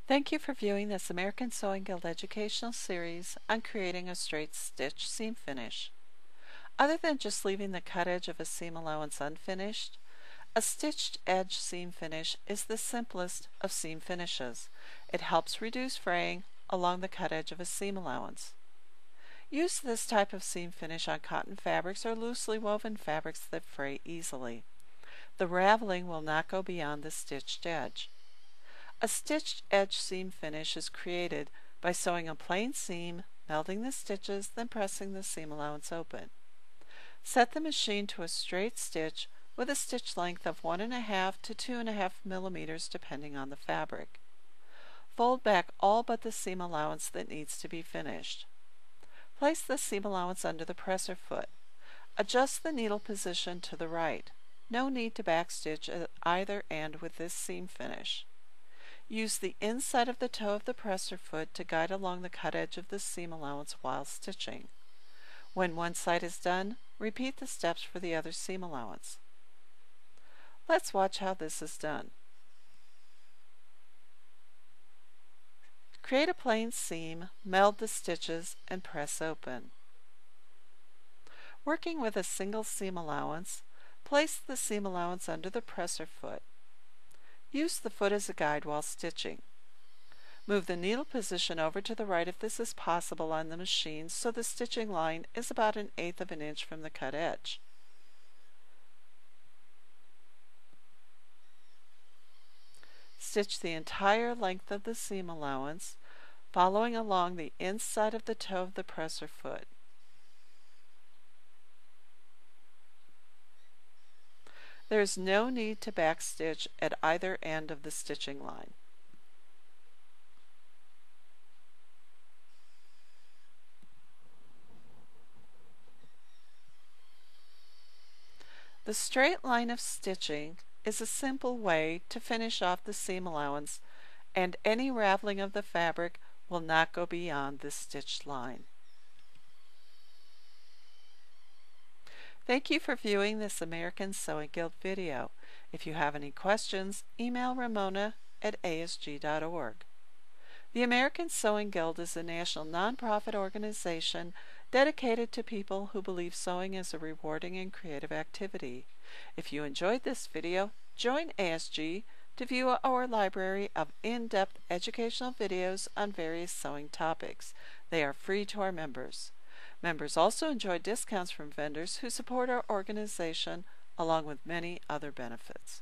Thank you for viewing this American Sewing Guild educational series on creating a straight stitch seam finish. Other than just leaving the cut edge of a seam allowance unfinished, a stitched edge seam finish is the simplest of seam finishes. It helps reduce fraying along the cut edge of a seam allowance. Use this type of seam finish on cotton fabrics or loosely woven fabrics that fray easily. The raveling will not go beyond the stitched edge. A stitched edge seam finish is created by sewing a plain seam, melding the stitches, then pressing the seam allowance open. Set the machine to a straight stitch with a stitch length of 1.5 to 2.5 millimeters depending on the fabric. Fold back all but the seam allowance that needs to be finished. Place the seam allowance under the presser foot. Adjust the needle position to the right. No need to backstitch at either end with this seam finish. Use the inside of the toe of the presser foot to guide along the cut edge of the seam allowance while stitching. When one side is done, repeat the steps for the other seam allowance. Let's watch how this is done. Create a plain seam, meld the stitches, and press open. Working with a single seam allowance, place the seam allowance under the presser foot. Use the foot as a guide while stitching. Move the needle position over to the right if this is possible on the machine so the stitching line is about 1/8 of an inch from the cut edge. Stitch the entire length of the seam allowance, following along the inside of the toe of the presser foot. There is no need to backstitch at either end of the stitching line. The straight line of stitching is a simple way to finish off the seam allowance, and any raveling of the fabric will not go beyond this stitched line. Thank you for viewing this American Sewing Guild video. If you have any questions, email Ramona@asg.org. The American Sewing Guild is a national nonprofit organization dedicated to people who believe sewing is a rewarding and creative activity. If you enjoyed this video, join ASG to view our library of in-depth educational videos on various sewing topics. They are free to our members. Members also enjoy discounts from vendors who support our organization, along with many other benefits.